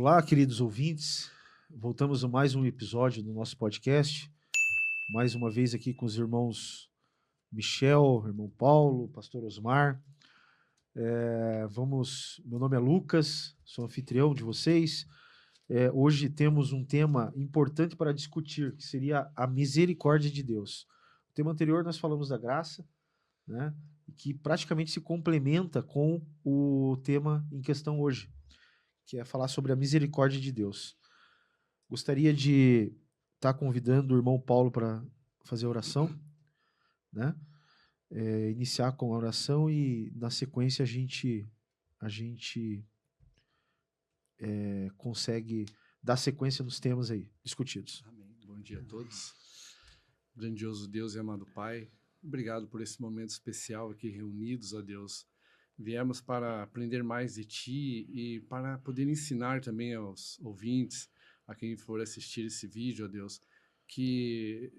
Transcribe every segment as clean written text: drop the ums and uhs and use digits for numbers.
Olá, queridos ouvintes. Voltamos a mais um episódio do nosso podcast. Mais uma vez aqui com os irmãos Michel, irmão Paulo, pastor Osmar. Meu nome é Lucas, sou anfitrião de vocês. Hoje temos um tema importante para discutir, que seria a misericórdia de Deus. No tema anterior nós falamos da graça, né, que praticamente se complementa com o tema em questão hoje, que é falar sobre a misericórdia de Deus. Gostaria de estar convidando o irmão Paulo para fazer a oração, né? Iniciar com a oração e, na sequência, a gente consegue dar sequência nos temas aí discutidos. Amém. Bom dia a todos. Grandioso Deus e amado Pai, obrigado por esse momento especial aqui reunidos, ó Deus. Viemos para aprender mais de Ti e para poder ensinar também aos ouvintes, a quem for assistir esse vídeo, ó Deus, que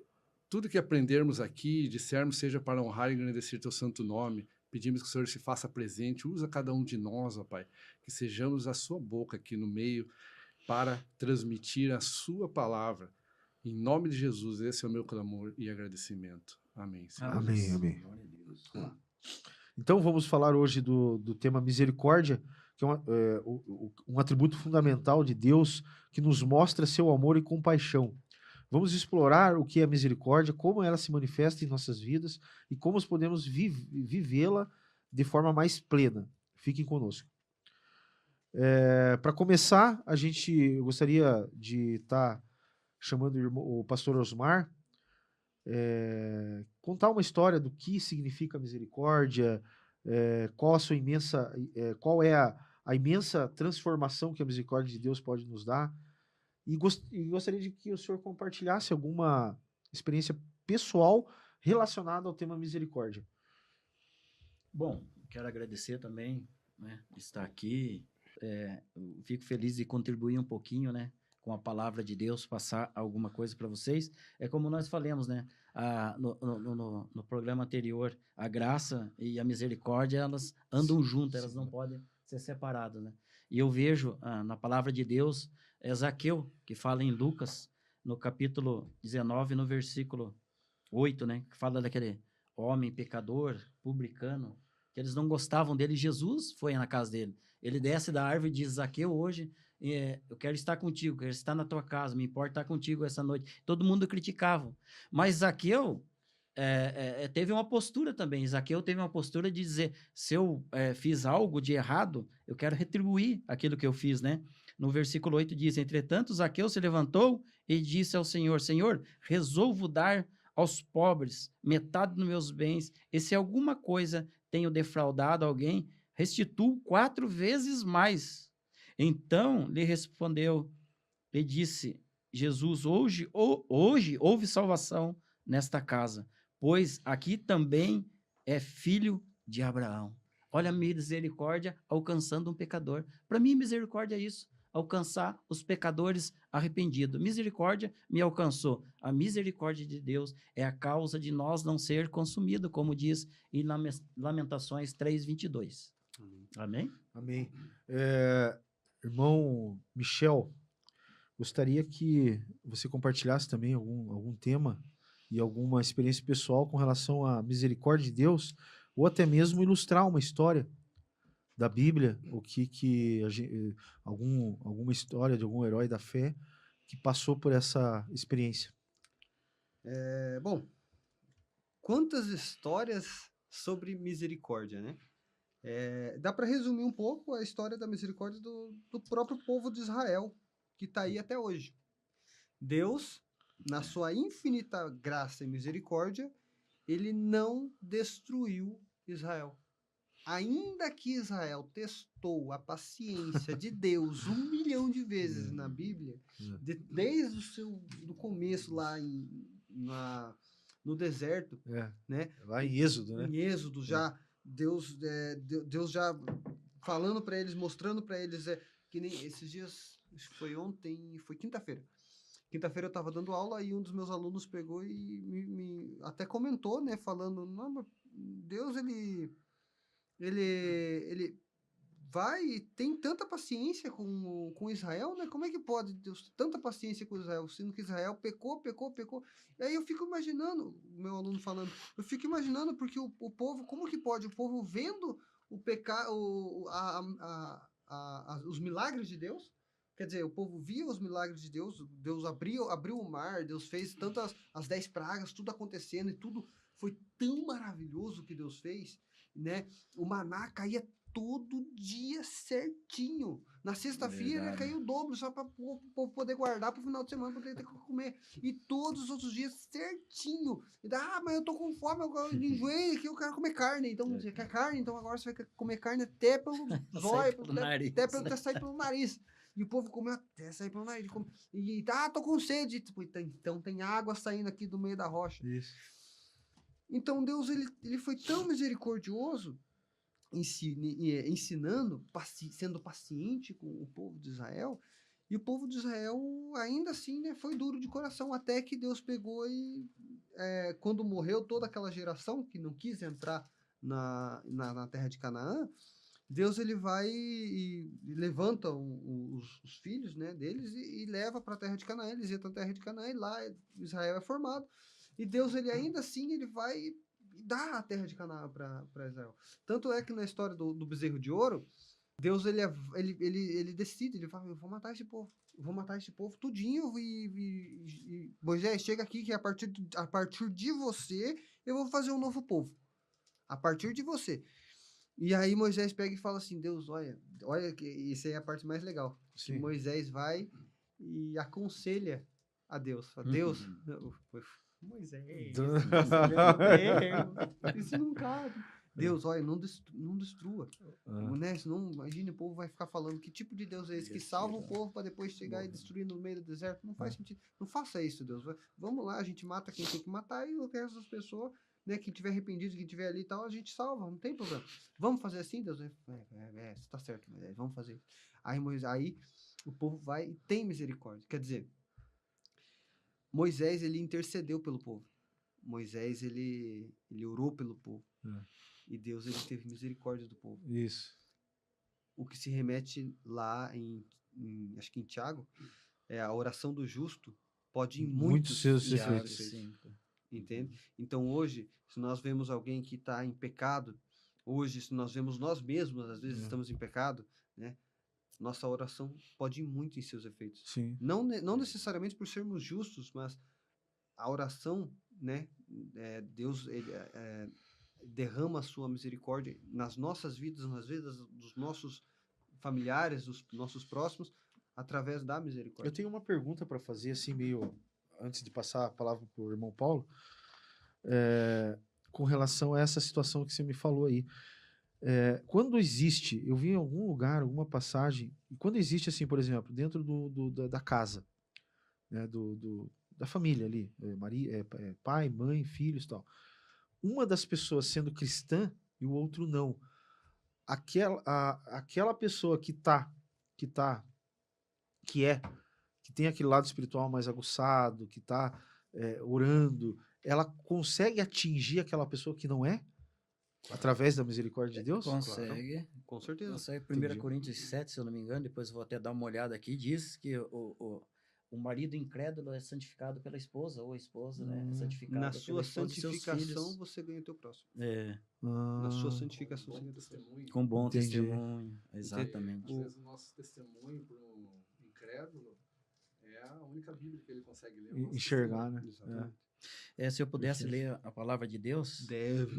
tudo que aprendermos aqui, dissermos, seja para honrar e engrandecer Teu santo nome. Pedimos que o Senhor se faça presente, usa cada um de nós, ó Pai, que sejamos a Sua boca aqui no meio para transmitir a Sua palavra. Em nome de Jesus, esse é o meu clamor e agradecimento. Amém, Senhor. Amém, amém. Então vamos falar hoje do tema misericórdia, que é um atributo fundamental de Deus que nos mostra seu amor e compaixão. Vamos explorar o que é misericórdia, como ela se manifesta em nossas vidas e como podemos vivê-la de forma mais plena. Fiquem conosco. Para começar, eu gostaria de estar chamando o pastor Osmar, contar uma história do que significa misericórdia, qual é a imensa transformação que a misericórdia de Deus pode nos dar. E gostaria de que o senhor compartilhasse alguma experiência pessoal relacionada ao tema misericórdia. Bom, quero agradecer também, né, de estar aqui. Eu fico feliz de contribuir um pouquinho, né, com a palavra de Deus, passar alguma coisa para vocês. É como nós falamos, né, no programa anterior, a graça e a misericórdia, elas andam juntas, elas não podem ser separadas, né? E eu vejo na palavra de Deus, Zaqueu, que fala em Lucas, no capítulo 19, no versículo 8, né, que fala daquele homem pecador, publicano, que eles não gostavam dele. Jesus foi na casa dele. Ele desce da árvore e diz: Zaqueu, hoje eu quero estar contigo, quero estar na tua casa, me importa estar contigo essa noite. Todo mundo criticava. Mas Zaqueu teve uma postura também. Zaqueu teve uma postura de dizer: se eu fiz algo de errado, eu quero retribuir aquilo que eu fiz, né? No versículo 8 diz: entretanto, Zaqueu se levantou e disse ao Senhor: Senhor, resolvo dar aos pobres metade dos meus bens, e se alguma coisa tenho defraudado alguém, restituo 4 vezes mais. Então lhe respondeu e disse Jesus: hoje houve salvação nesta casa, pois aqui também é filho de Abraão. Olha a misericórdia alcançando um pecador. Para mim, misericórdia é isso: alcançar os pecadores arrependidos. Misericórdia me alcançou. A misericórdia de Deus é a causa de nós não ser consumido, como diz em Lamentações 3:22. Amém? Amém. Irmão Michel, gostaria que você compartilhasse também algum tema e alguma experiência pessoal com relação à misericórdia de Deus, ou até mesmo ilustrar uma história da Bíblia, alguma história de algum herói da fé que passou por essa experiência. Bom, quantas histórias sobre misericórdia, né? Dá para resumir um pouco a história da misericórdia do próprio povo de Israel, que está aí até hoje. Deus, na sua infinita graça e misericórdia, ele não destruiu Israel. Ainda que Israel testou a paciência de Deus 1 milhão de vezes na Bíblia, desde do começo lá no deserto, né? Lá em Êxodo, né? Em Êxodo já, Deus já falando para eles, mostrando para eles, que nem esses dias, acho que foi ontem, foi quinta-feira. Quinta-feira eu estava dando aula e um dos meus alunos pegou e me até comentou, né, falando: não, mas Deus, ele vai e tem tanta paciência com Israel, né? Como é que pode Deus ter tanta paciência com Israel, sendo que Israel pecou? E aí eu fico imaginando, o meu aluno falando, eu fico imaginando porque o povo, como que pode? O povo vendo o pecado, os milagres de Deus. Quer dizer, o povo via os milagres de Deus, Deus abriu o mar, Deus fez tantas, as 10 pragas, tudo acontecendo e tudo foi tão maravilhoso que Deus fez, né? O maná caía todo dia certinho. Na sexta-feira Verdade. caiu o dobro, só para o povo poder guardar para o final de semana, poder ter que comer. E todos os outros dias certinho. E dá, mas eu tô com fome, eu enjoei aqui, eu quero comer carne. Então, você quer carne? Então agora você vai comer carne até pelo zóio, pelo nariz. até sair pelo nariz. E o povo comeu até sair pelo nariz. E tô com sede. Tipo, então tem água saindo aqui do meio da rocha. Isso. Então Deus ele foi tão misericordioso, ensinando, sendo paciente com o povo de Israel, e o povo de Israel ainda assim, né, foi duro de coração, até que Deus pegou e quando morreu toda aquela geração que não quis entrar na terra de Canaã, Deus ele vai e levanta os filhos, né, deles e leva para a terra de Canaã. Eles entram na terra de Canaã e lá Israel é formado. E Deus ele ainda assim ele vai e dá a terra de Canaã para Israel. Tanto é que na história do bezerro de ouro, Deus ele decide, ele fala, eu vou matar esse povo. Eu vou matar esse povo tudinho e Moisés, chega aqui que a partir de você eu vou fazer um novo povo. A partir de você. E aí Moisés pega e fala assim, Deus, olha que isso aí é a parte mais legal. Que Moisés vai e aconselha a Deus. Fala, Deus, Moisés, isso não cabe. Deus, olha, não destrua. Né? Senão, imagine, o povo vai ficar falando que tipo de Deus é esse que salva o povo para depois chegar e destruir no meio do deserto. Não faz sentido. Não faça isso, Deus. Vamos lá, a gente mata quem tem que matar e o resto das pessoas, né, quem tiver arrependido, quem tiver ali e tal, a gente salva, não tem problema. Vamos fazer assim, Deus? Você tá certo, mas vamos fazer isso. Aí o povo vai e tem misericórdia. Quer dizer, Moisés, ele intercedeu pelo povo. Moisés, ele orou pelo povo. E Deus, ele teve misericórdia do povo. Isso. O que se remete lá acho que em Tiago, é a oração do justo pode em muitos ser feita. feito. Entende? Então hoje, se nós vemos alguém que está em pecado, hoje, se nós vemos nós mesmos, às vezes estamos em pecado, né? Nossa oração pode ir muito em seus efeitos. Sim. Não necessariamente por sermos justos, mas a oração, né? Deus ele, derrama a sua misericórdia nas nossas vidas, nas vidas dos nossos familiares, dos nossos próximos, através da misericórdia. Eu tenho uma pergunta para fazer, assim, meio antes de passar a palavra para o irmão Paulo, com relação a essa situação que você me falou aí. Quando existe, eu vi em algum lugar, alguma passagem, e quando existe, assim, por exemplo, dentro da casa, né, da família ali, pai, mãe, filhos e tal, uma das pessoas sendo cristã e o outro não, aquela pessoa que tem aquele lado espiritual mais aguçado, que está orando, ela consegue atingir aquela pessoa que não é? Através da misericórdia de Deus? Consegue. Claro. Com certeza. Consegue. 1 Coríntios 7, se eu não me engano, depois eu vou até dar uma olhada aqui, diz que o marido incrédulo é santificado pela esposa, ou a esposa, né, é santificada Na pela sua esposa de seus santificação, filhos. você ganha o teu próximo. Na sua santificação, você ganha o teu próximo. Com bom Entendi. testemunho. Exatamente. Às vezes o nosso testemunho para um incrédulo é a única Bíblia que ele consegue ler. Enxergar, né? Exatamente. Se eu pudesse ler a palavra de Deus, Deve.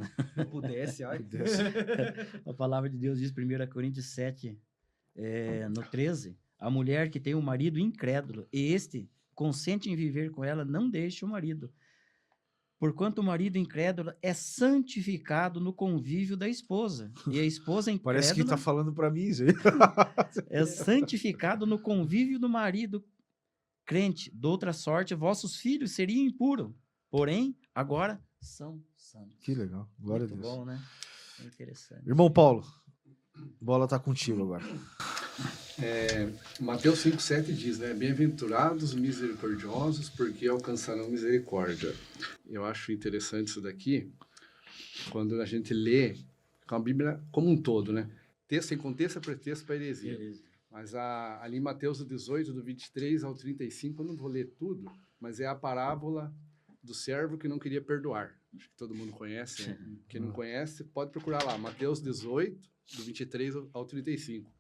Pudesse, ai. a palavra de Deus diz 1 Coríntios 7, no 13, a mulher que tem um marido incrédulo, e este consente em viver com ela, não deixe o marido. Porquanto o marido incrédulo é santificado no convívio da esposa. E a esposa incrédula Parece que tá falando para mim isso aí. é santificado no convívio do marido crente. De outra sorte, vossos filhos seriam impuros. Porém, agora são santos. Que legal. Glória Muito a Deus. bom, né? É interessante. Irmão Paulo, bola tá contigo agora. Mateus 5,7 diz, né? Bem-aventurados misericordiosos, porque alcançarão misericórdia. Eu acho interessante isso daqui, quando a gente lê com a Bíblia como um todo, né? texto, sem contexto é pretexto para heresia. Mas ali em Mateus 18, do 23 ao 35, eu não vou ler tudo, mas é a parábola do servo que não queria perdoar. Acho que todo mundo conhece, né? Quem não conhece, pode procurar lá. Mateus 18, do 23 ao 35.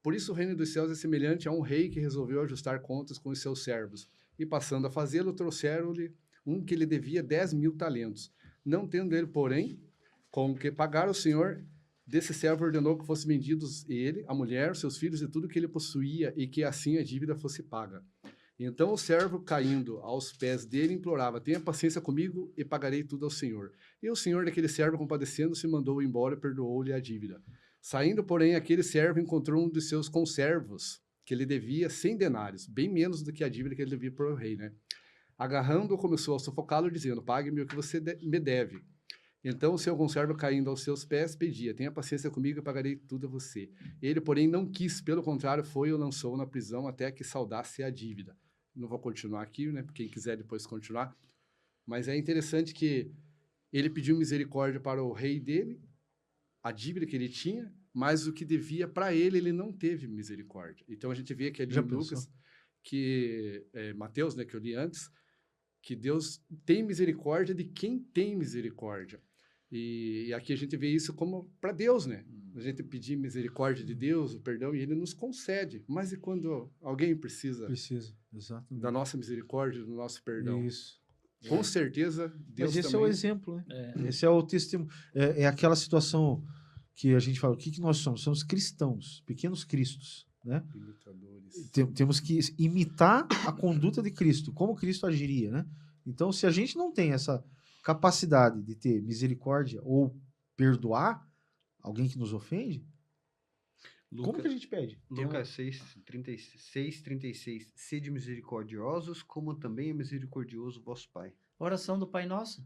Por isso o reino dos céus é semelhante a um rei que resolveu ajustar contas com os seus servos. E passando a fazê-lo, trouxeram-lhe um que lhe devia 10.000 talentos. Não tendo ele, porém, com que pagar o senhor desse servo ordenou que fossem vendidos ele, a mulher, seus filhos e tudo que ele possuía, e que assim a dívida fosse paga. Então o servo, caindo aos pés dele, implorava: tenha paciência comigo e pagarei tudo ao senhor. E o senhor daquele servo, compadecendo-se, mandou-o embora e perdoou-lhe a dívida. Saindo, porém, aquele servo encontrou um dos seus conservos, que lhe devia 100 denários, bem menos do que a dívida que ele devia para o rei, né? Agarrando-o, começou a sufocá-lo, dizendo: pague-me o que você me deve. Então o seu conservo, caindo aos seus pés, pedia: tenha paciência comigo e pagarei tudo a você. Ele, porém, não quis, pelo contrário, foi e o lançou na prisão até que saudasse a dívida. Não vou continuar aqui, né? Quem quiser depois continuar. Mas é interessante que ele pediu misericórdia para o rei dele, a dívida que ele tinha, mas o que devia para ele, ele não teve misericórdia. Então a gente vê que ali em Lucas, Mateus, né, que eu li antes, que Deus tem misericórdia de quem tem misericórdia. E aqui a gente vê isso como para Deus, né? A gente pedir misericórdia de Deus, o perdão, e Ele nos concede. Mas e quando alguém precisa exatamente, da nossa misericórdia, do nosso perdão? Isso. Com certeza, Deus Mas esse também... é o exemplo, né? Esse é o testemunho. É aquela situação que a gente fala: o que nós somos? Somos cristãos, pequenos cristos, né? Imitadores. Temos que imitar a conduta de Cristo, como Cristo agiria, né? Então, se a gente não tem essa capacidade de ter misericórdia ou perdoar alguém que nos ofende, como que a gente pede? Lucas 6:36. Sede misericordiosos, como também é misericordioso vosso Pai. Oração do Pai Nosso.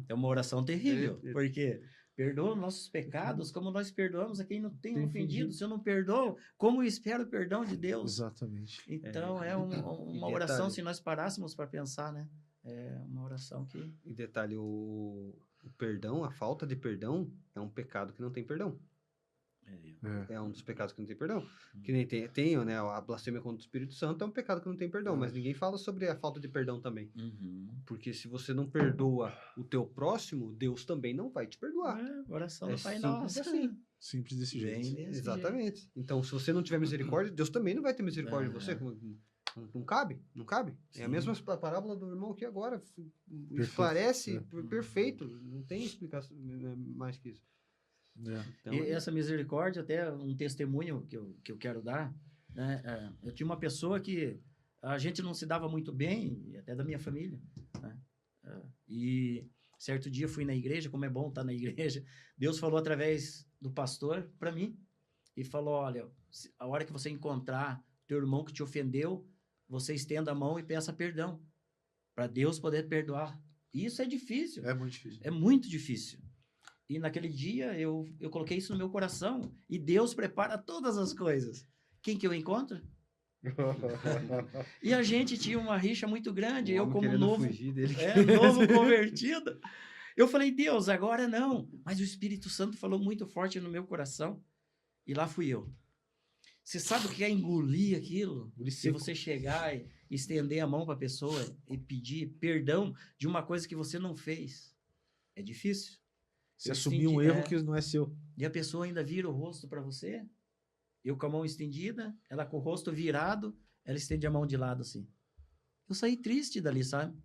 É uma oração terrível, É. porque perdoa nossos pecados como nós perdoamos a quem não tem Tem ofendido. ofendido. Se eu não perdoo, como eu espero o perdão de Deus? Exatamente. Então, É. uma E oração, detalhe. se nós parássemos para pensar, né? É uma oração que... E detalhe, o perdão, a falta de perdão, é um pecado que não tem perdão. É um dos pecados que não tem perdão. Que nem tem, né? A blasfêmia contra o Espírito Santo é um pecado que não tem perdão, mas ninguém fala sobre a falta de perdão também. Porque se você não perdoa o teu próximo, Deus também não vai te perdoar. Oração É do Pai simples Nosso. assim. Simples desse Bem jeito. desse Exatamente. Então, se você não tiver misericórdia, Deus também não vai ter misericórdia de você. Não cabe, não cabe. É a Sim. mesma parábola do irmão aqui agora. Perfeito. Esclarece, perfeito. Não tem explicação mais que isso. Então, E essa misericórdia, até um testemunho que eu quero dar, né? Eu tinha uma pessoa que a gente não se dava muito bem, até da minha família, né? E certo dia fui na igreja, como é bom estar na igreja, Deus falou através do pastor para mim, e falou: olha, a hora que você encontrar teu irmão que te ofendeu, você estenda a mão e peça perdão, para Deus poder perdoar. E isso é difícil. É muito difícil. É muito difícil. E naquele dia eu coloquei isso no meu coração. E Deus prepara todas as coisas. Quem que eu encontro? E a gente tinha uma rixa muito grande. Eu, como novo, fugir dele. novo convertido, eu falei: Deus, agora não. Mas o Espírito Santo falou muito forte no meu coração. E lá fui eu. Você sabe o que é engolir aquilo? Se você chegar e estender a mão para a pessoa e pedir perdão de uma coisa que você não fez. É difícil. Se assumir um erro que não é seu. E a pessoa ainda vira o rosto para você. Eu com a mão estendida, ela com o rosto virado, ela estende a mão de lado assim. Eu saí triste dali, sabe?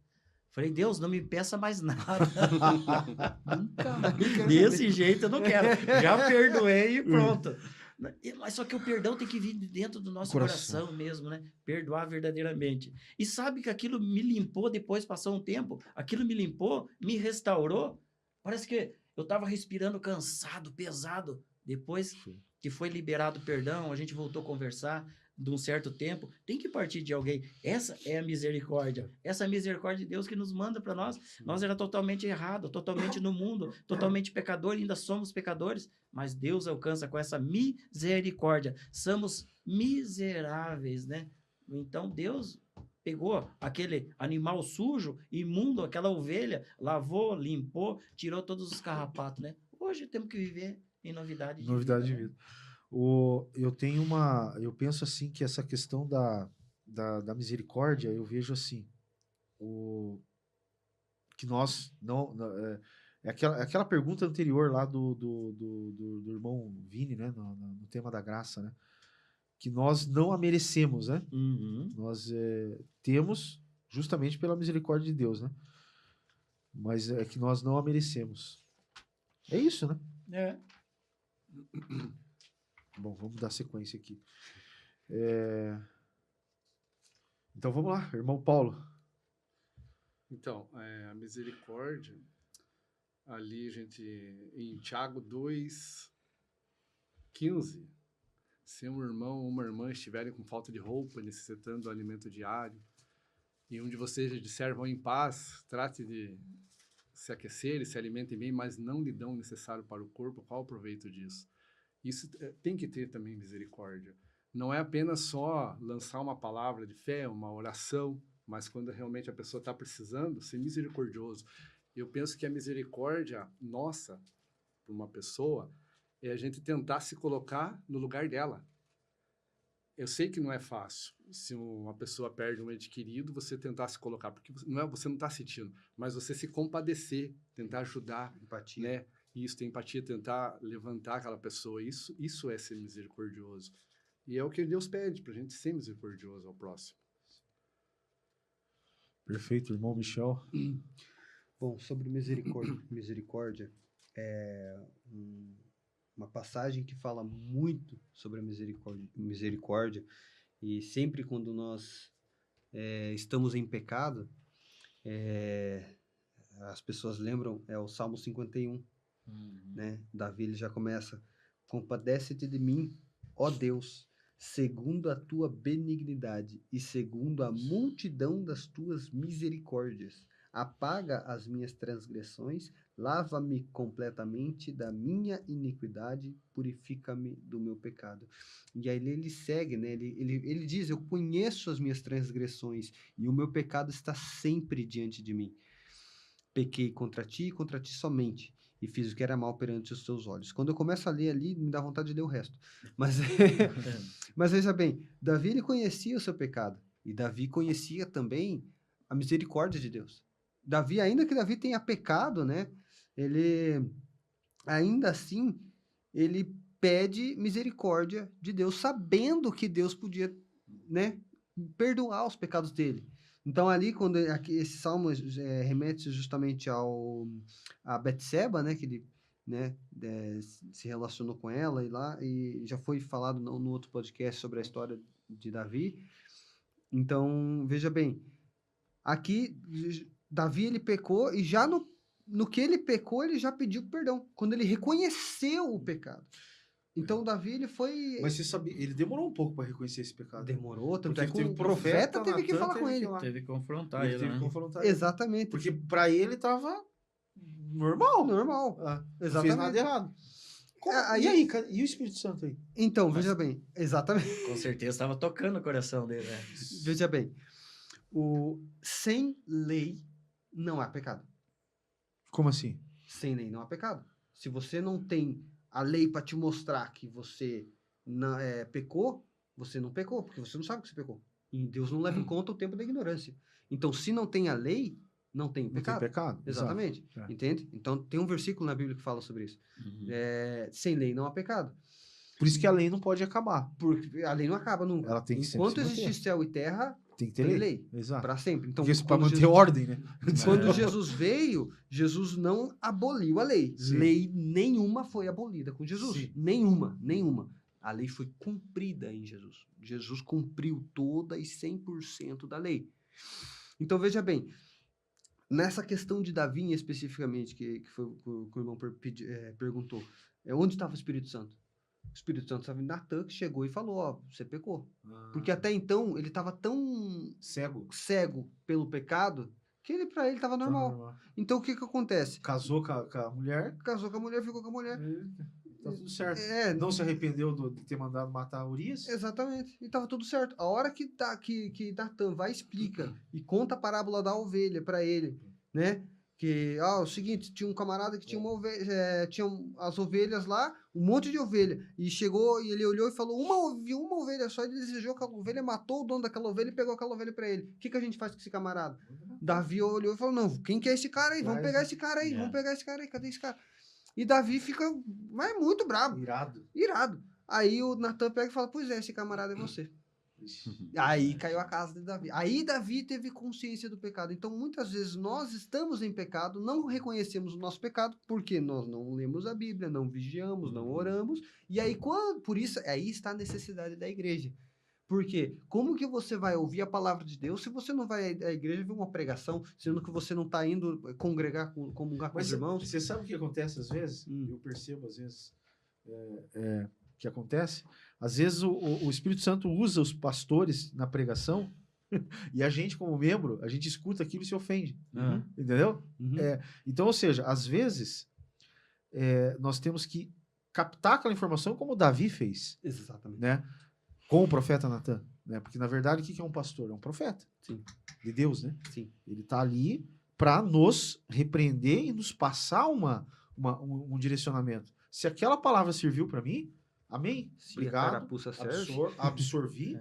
Falei: Deus, não me peça mais nada. Nunca mais. Desse jeito eu não quero. Já perdoei e pronto. Mas só que o perdão tem que vir de dentro do nosso coração mesmo, né? Perdoar verdadeiramente. E sabe que aquilo me limpou depois, passou um tempo, aquilo me limpou, me restaurou. Parece que eu estava respirando cansado, pesado. Depois que foi liberado o perdão, a gente voltou a conversar de um certo tempo. Tem que partir de alguém. Essa é a misericórdia. Essa é a misericórdia de Deus que nos manda para nós. Nós era totalmente errado, totalmente no mundo, totalmente pecador, ainda somos pecadores, mas Deus alcança com essa misericórdia. Somos miseráveis, né? Então Deus pegou aquele animal sujo, imundo, aquela ovelha, lavou, limpou, tirou todos os carrapatos, né? Hoje temos que viver em novidade de vida. Novidade de vida. Eu penso assim que essa questão da misericórdia, eu vejo assim, que nós não. É aquela pergunta anterior lá do irmão Vini, né? No tema da graça, né? Que nós não a merecemos, né? Uhum. Nós temos justamente pela misericórdia de Deus, né? Mas é que nós não a merecemos. É isso, né? É. Bom, vamos dar sequência aqui. Então vamos lá, irmão Paulo. Então, a misericórdia, ali em Tiago 2:15, se um irmão ou uma irmã estiverem com falta de roupa, necessitando do alimento diário, e um de vocês disser vão em paz, trate de se aquecer e se alimentem bem, mas não lhe dão o necessário para o corpo, qual o proveito disso? Isso tem que ter também misericórdia. Não é apenas só lançar uma palavra de fé, uma oração, mas quando realmente a pessoa está precisando, ser misericordioso. Eu penso que a misericórdia nossa, para uma pessoa, é a gente tentar se colocar no lugar dela. Eu sei que não é fácil, se uma pessoa perde um ente querido, você tentar se colocar, porque você não está sentindo, mas você se compadecer, tentar ajudar, Empatia. né? Isso, tem empatia, tentar levantar aquela pessoa, isso é ser misericordioso. E é o que Deus pede, para a gente ser misericordioso ao próximo. Perfeito, irmão Michel. Bom, sobre misericórdia, uma passagem que fala muito sobre a misericórdia, e sempre quando nós estamos em pecado, as pessoas lembram, é o Salmo 51, né? Davi ele já começa: compadece-te de mim, ó Deus, segundo a tua benignidade e segundo a multidão das tuas misericórdias. Apaga as minhas transgressões, lava-me completamente da minha iniquidade, purifica-me do meu pecado. E aí ele segue, né? Ele diz: eu conheço as minhas transgressões e o meu pecado está sempre diante de mim. Pequei contra ti e contra ti somente, e fiz o que era mal perante os teus olhos. Quando eu começo a ler ali, me dá vontade de ler o resto. Mas veja bem, Davi ele conhecia o seu pecado, e Davi conhecia também a misericórdia de Deus. Davi, ainda que Davi tenha pecado, né, ele, ainda assim, ele pede misericórdia de Deus, sabendo que Deus podia, né, perdoar os pecados dele. Então ali, quando aqui, esse salmo remete justamente a Betseba, né, que ele, né, se relacionou com ela e já foi falado no outro podcast sobre a história de Davi. Então, veja bem, aqui Davi ele pecou e já no que ele pecou, ele já pediu perdão, quando ele reconheceu o pecado. Então, Davi, ele foi... Mas você sabia, ele demorou um pouco para reconhecer esse pecado. Demorou, tanto Porque é que teve o profeta Natan, teve que falar com teve que ele. ir lá. Teve que confrontar Ele ele, teve né? que confrontar ele. Exatamente. Porque para ele tava normal. Normal. Não fez Exatamente. nada errado. Aí- E aí, e o Espírito Santo aí? Então, veja bem. Exatamente. Com certeza estava tocando o coração dele, né? Veja bem. Sem lei não há pecado. Como assim? Sem lei não há pecado. Se você não tem a lei para te mostrar que você não, pecou, você não pecou, porque você não sabe que você pecou. E Deus não leva em conta o tempo da ignorância. Então, se não tem a lei, não tem Não pecado. tem pecado. Exatamente. Exato. Entende? Então, tem um versículo na Bíblia que fala sobre isso. Uhum. Sem lei não há pecado. Por isso que a lei não pode acabar. Porque a lei não acaba nunca. Ela tem que sempre Enquanto se manter. existir céu e terra, Tem que ter tem lei. lei. Exato. Para sempre. Então, Porque para quando manter ordem, né? Quando Jesus veio, Jesus não aboliu a lei. Sim. Lei nenhuma foi abolida com Jesus. Sim. Nenhuma. A lei foi cumprida em Jesus. Jesus cumpriu toda e 100% da lei. Então, veja bem, nessa questão de Davi especificamente, que foi o que o irmão perguntou, onde estava o Espírito Santo? O Espírito Santo estava em Natan, que chegou e falou, ó, você pecou. Porque até então, ele estava tão cego pelo pecado, que para ele estava normal. Então, o que acontece? Casou com a mulher. Casou com a mulher, ficou com a mulher. Tá tudo certo. Não se arrependeu de ter mandado matar Urias? Exatamente. E estava tudo certo. A hora que Natan vai, explica e conta a parábola da ovelha para ele, né? Que, é o seguinte, tinha um camarada que tinha uma ovelha, as ovelhas lá, um monte de ovelha. E chegou e ele olhou e falou, uma ovelha só, ele desejou aquela ovelha, matou o dono daquela ovelha e pegou aquela ovelha pra ele. O que a gente faz com esse camarada? Davi olhou e falou, não, quem que é esse cara aí? Vamos pegar esse cara aí, vamos pegar esse cara aí, cadê esse cara? E Davi fica, mas muito brabo, irado. Aí o Natan pega e fala, pois é, esse camarada é você. Aí caiu a casa de Davi. Aí Davi teve consciência do pecado. Então, muitas vezes, nós estamos em pecado, não reconhecemos o nosso pecado, porque nós não lemos a Bíblia, não vigiamos, não oramos. E aí, por isso, aí está a necessidade da igreja. Porque como que você vai ouvir a palavra de Deus se você não vai à igreja ver uma pregação, sendo que você não está indo comungar com os irmãos? Você sabe o que acontece às vezes? Eu percebo às vezes que acontece. Às vezes o Espírito Santo usa os pastores na pregação e a gente, como membro, a gente escuta aquilo e se ofende. Entendeu? Então, ou seja, às vezes nós temos que captar aquela informação como Davi fez. Exatamente. Né? Com o profeta Natan. Né? Porque, na verdade, o que é um pastor? É um profeta. Sim. De Deus, né? Sim. Ele está ali para nos repreender e nos passar um direcionamento. Se aquela palavra serviu para mim, amém? Se obrigado. a carapuça serve. Absorvi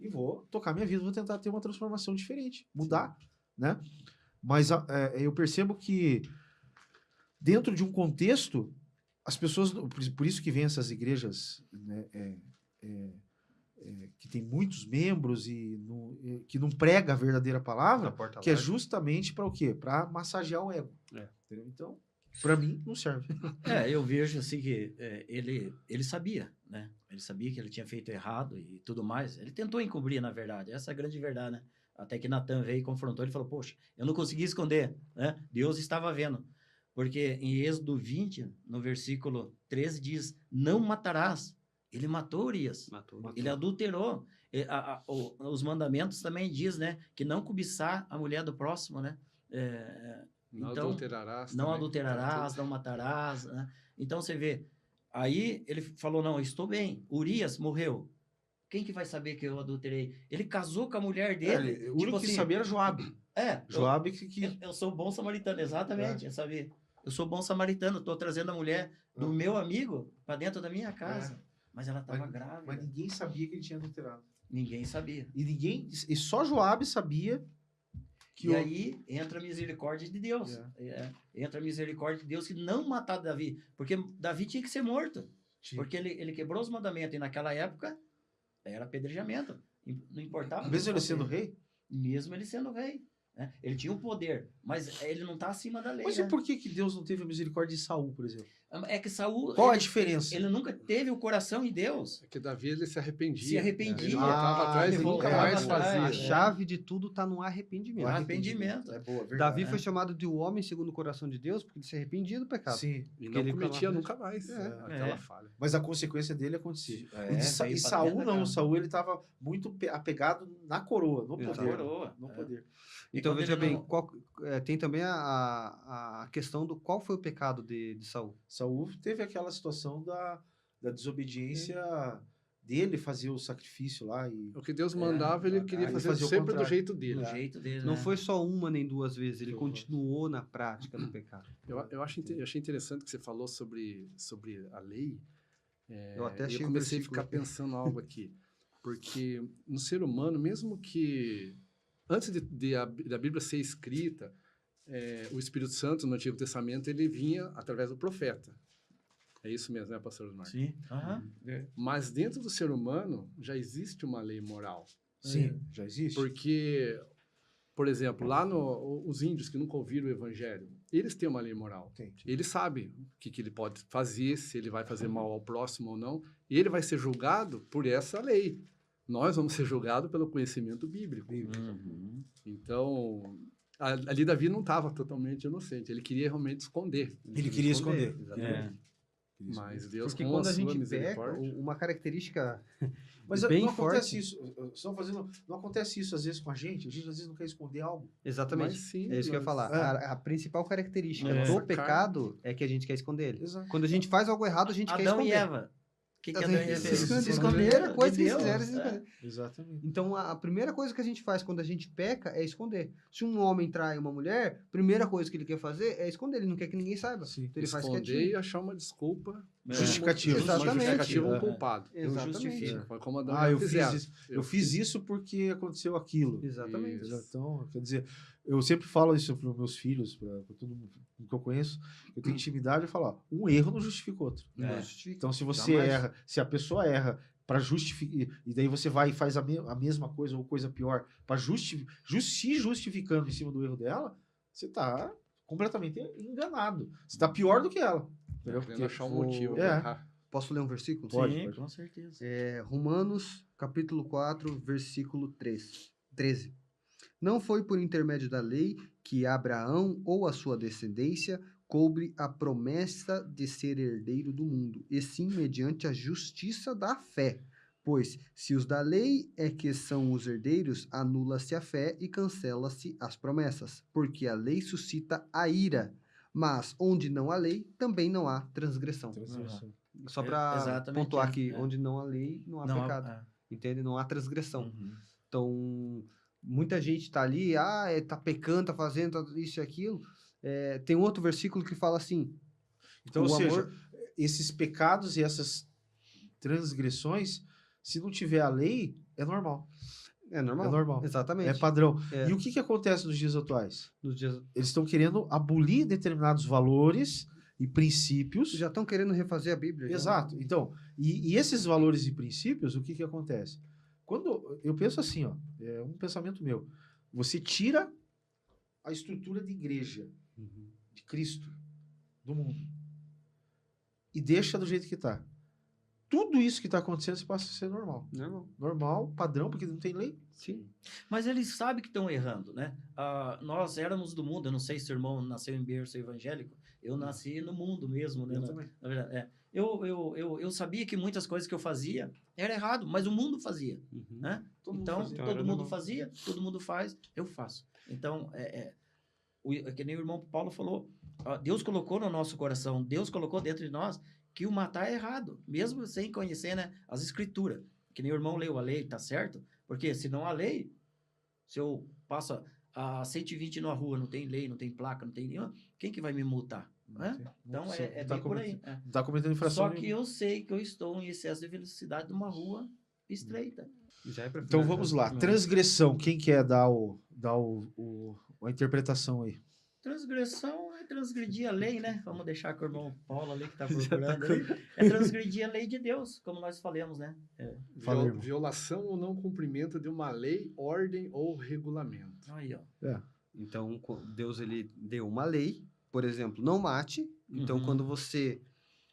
e vou tocar minha vida, vou tentar ter uma transformação diferente, mudar, né? Mas eu percebo que dentro de um contexto, as pessoas, por isso que vem essas igrejas, né, que tem muitos membros e que não prega a verdadeira palavra, que é justamente para o quê? Para massagear o ego. Entendeu? Então, para mim, não serve. Eu vejo assim que ele sabia, né? Ele sabia que ele tinha feito errado e tudo mais. Ele tentou encobrir, na verdade. Essa é a grande verdade, né? Até que Natan veio e confrontou. Ele falou, poxa, eu não consegui esconder, né? Deus estava vendo. Porque em Êxodo 20, no versículo 13, diz, não matarás. Ele matou Urias. Matou. Ele adulterou. Os mandamentos também diz, né? Que não cobiçar a mulher do próximo, né? Não então, adulterarás. Não adulterarás, não matarás. Né? Então, você vê. Aí, ele falou, não, eu estou bem. Urias morreu. Quem que vai saber que eu adulterei? Ele casou com a mulher dele. O único que sabia era Joabe. Joabe que... Eu sou bom samaritano, exatamente. Eu sabia. Eu sou bom samaritano. Estou trazendo a mulher do meu amigo para dentro da minha casa. Mas ela estava grávida. Mas ninguém sabia que ele tinha adulterado. Ninguém sabia. E só Joabe sabia que... aí entra a misericórdia de Deus. Entra a misericórdia de Deus que não matar Davi. Porque Davi tinha que ser morto. Porque ele quebrou os mandamentos. E naquela época era apedrejamento. Não importava. Mesmo ele sendo rei? Mesmo ele sendo rei. Né? Ele tinha um poder. Mas ele não está acima da lei. Mas e por que Deus não teve a misericórdia de Saul, por exemplo? É que Saul... Qual a diferença? Ele nunca teve o coração em Deus. É que Davi, ele se arrependia. Se arrependia. Ele voltava atrás e nunca mais fazia. A chave de tudo está no arrependimento. O arrependimento. É boa, verdade. Davi foi chamado de o homem segundo o coração de Deus porque ele se arrependia do pecado. Sim. E não cometia nunca mais aquela falha. Mas a consequência dele acontecia. E Saul não. Saul, ele estava muito apegado na coroa, no poder. No poder. Então, veja bem, tem também a questão do qual foi o pecado de Saul. Saul teve aquela situação da desobediência dele fazer o sacrifício lá. O que Deus mandava, ele queria fazer sempre do jeito dele. Do jeito dele, não foi só uma nem duas vezes, ele continuou na prática do pecado. Eu achei interessante que você falou sobre a lei. Eu até achei eu comecei a ficar pensando algo aqui. Porque no ser humano, mesmo que... Antes da Bíblia ser escrita, o Espírito Santo, no Antigo Testamento, ele vinha através do profeta. É isso mesmo, né, pastor Osmar? Sim. Mas dentro do ser humano, já existe uma lei moral. Sim, já existe. Porque, por exemplo, lá os índios que nunca ouviram o evangelho, eles têm uma lei moral. Ele sabe o que ele pode fazer, se ele vai fazer mal ao próximo ou não, e ele vai ser julgado por essa lei. Nós vamos ser julgados pelo conhecimento bíblico. Então, ali Davi não estava totalmente inocente. Ele queria realmente esconder. Ele queria esconder. Exatamente. Mas Deus, porque com quando a a sua gente misericórdia... peca, uma característica mas bem não acontece forte... isso. Não acontece isso às vezes com a gente às vezes não quer esconder algo. Exatamente. Mas, sim, é isso que eu ia falar. A principal característica do Nossa pecado é que a gente quer esconder ele. Exato. Quando a gente faz algo errado, a gente quer Adão esconder. e Eva. que Adão e Eva Eles fez? esconderam. Esconderam a coisa que de eles Deus, fizeram. Eles esconderam. Exatamente. Então, a primeira coisa que a gente faz quando a gente peca é esconder. Se um homem trai uma mulher, a primeira coisa que ele quer fazer é esconder. Ele não quer que ninguém saiba. Sim. Então, ele faz Esconder quietinho. e achar uma desculpa. Justificativa. Exatamente. Uma justificativa, um É. culpado. Eu justifico. Foi como Adão e Ah, Eva eu fiz fizeram. isso. Eu fiz isso porque aconteceu aquilo. Exatamente. Isso. Então, quer dizer, eu sempre falo isso para os meus filhos, para todo mundo que eu conheço, eu tenho intimidade, eu falo, ó, um erro não justifica outro. Não É. justifica. Então, se você Jamais. erra, se a pessoa erra para justificar, e daí você vai e faz a mesma coisa ou coisa pior, para se justificando em cima do erro dela, você está completamente enganado. Você está pior do que ela. Entendeu? Querendo achar um motivo É. pra errar. Posso ler um versículo? Pode, Sim, pode. com certeza. Romanos, capítulo 4, versículo 13. Não foi por intermédio da lei que Abraão ou a sua descendência coube a promessa de ser herdeiro do mundo, e sim mediante a justiça da fé. Pois, se os da lei é que são os herdeiros, anula-se a fé e cancela-se as promessas, porque a lei suscita a ira. Mas onde não há lei, também não há transgressão. Só para Exatamente, pontuar é, que é. onde não há lei, não há Não, pecado. Entende? Não há transgressão. Uhum. Então, muita gente tá ali, tá pecando, tá fazendo isso e aquilo. Tem outro versículo que fala assim, Então, o ou seja, amor- esses pecados e essas transgressões, se não tiver a lei, é normal. É normal. É normal. Exatamente. É padrão. É. E o que acontece nos dias atuais? Nos dias... Eles estão querendo abolir determinados valores e princípios. Já estão querendo refazer a Bíblia. já. Exato. Então, e esses valores e princípios, o que acontece? Quando eu penso assim, ó, é um pensamento meu. Você tira a estrutura de igreja, de Cristo, do mundo, e deixa do jeito que está. Tudo isso que está acontecendo se passa a ser normal. Normal. Normal, padrão, porque não tem lei. Sim. Mas eles sabem que estão errando, né? Nós éramos do mundo. Eu não sei se o irmão nasceu em berço evangélico. Eu nasci no mundo mesmo, né? Eu também. Na verdade, eu sabia que muitas coisas que eu fazia era errado, mas o mundo fazia, né? Todo mundo Então, fazia. Então, todo era mundo normal. fazia, todo mundo faz, eu faço. Então, que nem o irmão Paulo falou, Deus colocou no nosso coração, Deus colocou dentro de nós que o matar é errado, mesmo sem conhecer, né, as escrituras. Que nem o irmão leu a lei, tá certo? Porque senão a lei, se eu passo a 120 na rua, não tem lei, não tem placa, não tem nenhuma, quem que vai me multar? Né? Então, é bem por aí. Não está cometendo infração Só que nenhuma. eu sei que eu estou em excesso de velocidade numa rua estreita. Já é pra Então finalizar. vamos lá. Não. Transgressão. Quem quer dar a interpretação aí? Transgressão é transgredir a lei, né? Vamos deixar com o irmão Paulo ali que está Já tá procurando ali. É transgredir a lei de Deus, como nós falamos, né? Fala, irmão. Violação ou não cumprimento de uma lei, ordem ou regulamento. Aí, ó. Então, Deus ele deu uma lei, por exemplo, não mate. Então, Uhum. quando você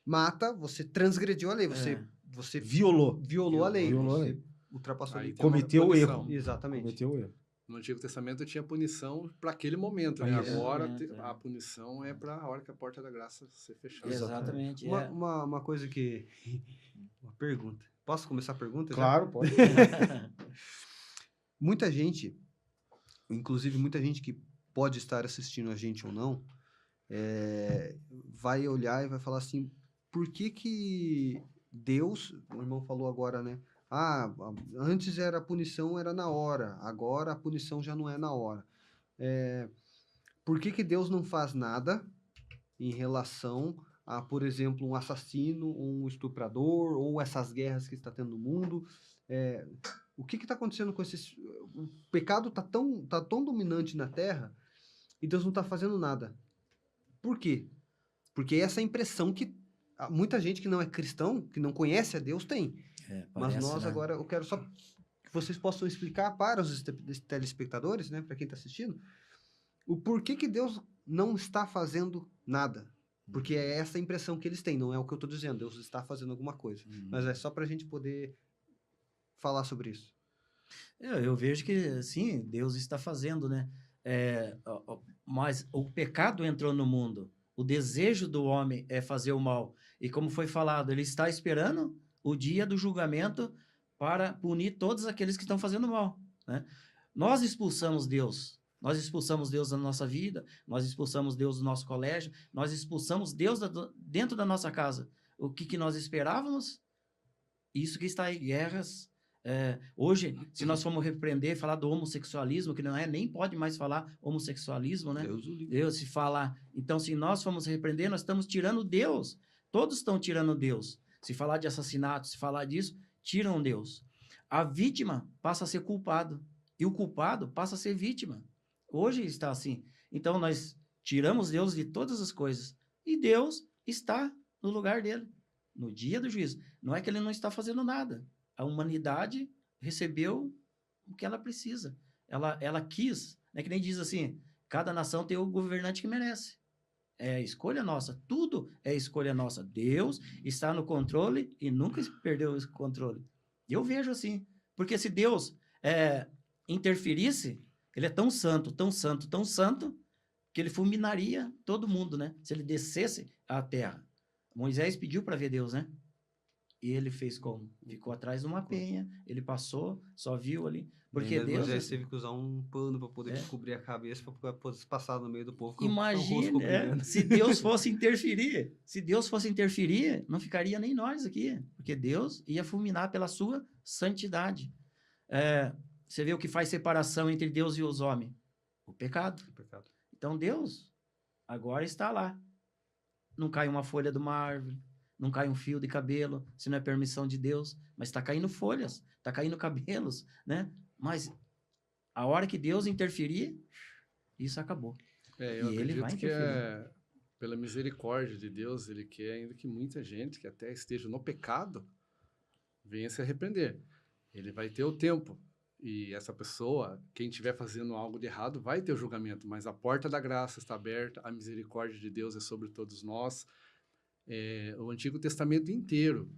mata, você transgrediu a lei. Você, É. você Violou. violou a lei. Violou a você lei. ultrapassou a Aí lei. tem uma Cometeu o punição. erro. Exatamente. Cometeu o erro. No Antigo Testamento tinha punição para aquele momento, né? Isso. Agora Momento, a punição é para a hora que a porta da graça ser fechada. Exatamente. Uma coisa que... Uma pergunta. Posso começar a pergunta? já? Claro, pode. Muita gente, inclusive muita gente que pode estar assistindo a gente ou não, vai olhar e vai falar assim, por que Deus, o irmão falou agora, né? Antes a punição era na hora, agora a punição já não é na hora. Por que Deus não faz nada em relação a, por exemplo, um assassino, um estuprador, ou essas guerras que está tendo no mundo? O que está acontecendo com esses... O pecado tá tão dominante na Terra e Deus não está fazendo nada. Por quê? Porque essa é a impressão que muita gente que não é cristão, que não conhece a Deus, tem. Mas Parece, nós né? agora, eu quero só que vocês possam explicar para os telespectadores, né, para quem está assistindo, o porquê que Deus não está fazendo nada. Porque é essa a impressão que eles têm, não é o que eu estou dizendo, Deus está fazendo alguma coisa. Mas é só para a gente poder falar sobre isso. Eu vejo que, sim, Deus está fazendo, né? Mas o pecado entrou no mundo. O desejo do homem é fazer o mal. E como foi falado, ele está esperando o dia do julgamento para punir todos aqueles que estão fazendo mal, né? Nós expulsamos Deus. Nós expulsamos Deus da nossa vida, nós expulsamos Deus do nosso colégio, nós expulsamos Deus dentro da nossa casa. O que nós esperávamos? Isso que está em guerras. Hoje, se nós formos repreender, falar do homossexualismo, que não é, nem pode mais falar homossexualismo, né? Deus o livre. Deus se falar. Então, se nós formos repreender, nós estamos tirando Deus. Todos estão tirando Deus. Se falar de assassinato, se falar disso, tiram Deus. A vítima passa a ser culpado. E o culpado passa a ser vítima. Hoje está assim. Então, nós tiramos Deus de todas as coisas. E Deus está no lugar dele, no dia do juízo. Não é que ele não está fazendo nada. A humanidade recebeu o que ela precisa. Ela quis, né? Que nem diz assim, cada nação tem o governante que merece. É escolha nossa. Tudo é escolha nossa. Deus está no controle e nunca perdeu esse controle. Eu vejo assim. Porque se Deus interferisse, ele é tão santo, tão santo, tão santo, que ele fulminaria todo mundo, né? Se ele descesse à terra. Moisés pediu para ver Deus, né? E ele fez como? Ficou atrás de uma penha, ele passou, só viu ali. Porque Deus... Moisés teve que usar um pano para poder cobrir a cabeça, para poder passar no meio do povo. Imagina, se Deus fosse interferir, não ficaria nem nós aqui. Porque Deus ia fulminar pela sua santidade. Você vê o que faz separação entre Deus e os homens? O pecado. Então Deus agora está lá. Não cai uma folha de uma árvore, não cai um fio de cabelo, se não é permissão de Deus, mas está caindo folhas, está caindo cabelos, né? Mas a hora que Deus interferir, isso acabou. Eu e ele vai acredito que interferir. pela misericórdia de Deus, ele quer ainda que muita gente que até esteja no pecado venha se arrepender. Ele vai ter o tempo. E essa pessoa, quem estiver fazendo algo de errado, vai ter o julgamento. Mas a porta da graça está aberta, a misericórdia de Deus é sobre todos nós. O Antigo Testamento inteiro,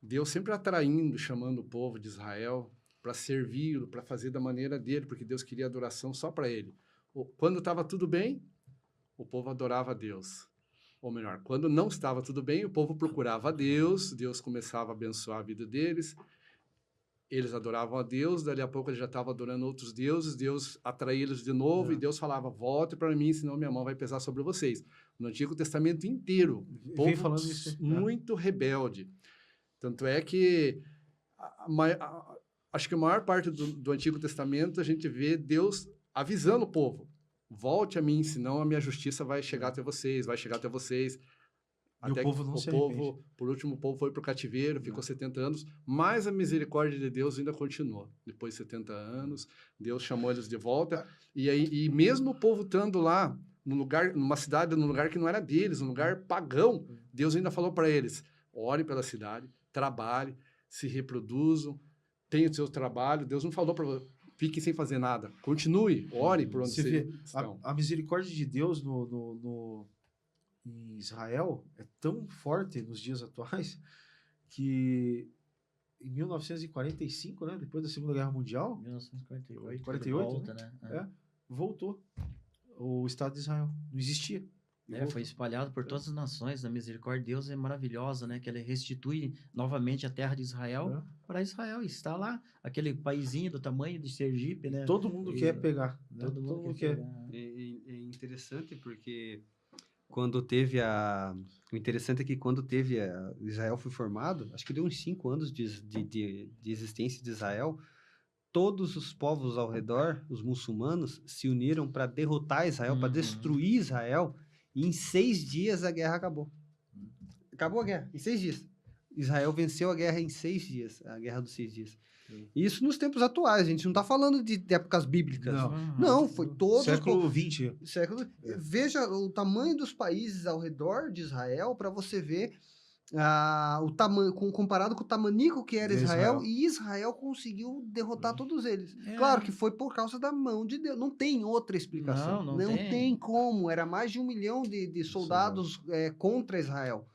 Deus sempre atraindo, chamando o povo de Israel para servi-lo, para fazer da maneira dele, porque Deus queria adoração só para ele. Quando estava tudo bem, o povo adorava a Deus. Ou melhor, quando não estava tudo bem, o povo procurava a Deus, Deus começava a abençoar a vida deles, eles adoravam a Deus, dali a pouco eles já estavam adorando outros deuses, Deus atraía eles de novo, e Deus falava, volte para mim, senão minha mão vai pesar sobre vocês. No Antigo Testamento inteiro, o povo falando isso, muito rebelde. Tanto é que, acho que a maior parte do Antigo Testamento, a gente vê Deus avisando o povo, volte a mim, senão a minha justiça vai chegar até vocês, vai chegar até vocês. E Até o povo não se arrepende. por último, o povo foi para o cativeiro, ficou 70 anos, mas a misericórdia de Deus ainda continuou. Depois de 70 anos, Deus chamou eles de volta, e mesmo o povo estando lá, numa cidade, num lugar que não era deles, um lugar pagão, Deus ainda falou para eles, ore pela cidade, trabalhe, se reproduzam, tenha o seu trabalho. Deus não falou para fiquem sem fazer nada, continue, ore por onde vocês estão. A misericórdia de Deus em Israel é tão forte nos dias atuais que em 1945, né, depois da Segunda Guerra Mundial, 1948, 48, volta, né? Voltou o Estado de Israel. Não existia. Foi espalhado por todas as nações. A misericórdia de Deus é maravilhosa, né? Que ele restitui novamente a terra de Israel para Israel. E está lá, aquele paizinho do tamanho de Sergipe, né? Todo mundo quer pegar. Né? Todo mundo quer pegar. É interessante porque quando teve o interessante é que quando Israel foi formado, acho que deu uns 5 anos de existência de Israel, todos os povos ao redor, os muçulmanos, se uniram para derrotar Israel, para destruir Israel, e em 6 dias a guerra acabou. Acabou a guerra, em 6 dias. Israel venceu a guerra em 6 dias, a guerra dos 6 dias. Isso nos tempos atuais, a gente não está falando de épocas bíblicas. Não, foi todo... Século XX. Veja o tamanho dos países ao redor de Israel para você ver o tamanho, comparado com o tamanico que era Israel, e Israel conseguiu derrotar todos eles. Claro que foi por causa da mão de Deus. Não tem outra explicação. Não tem como. Era mais de 1 milhão de soldados contra Israel.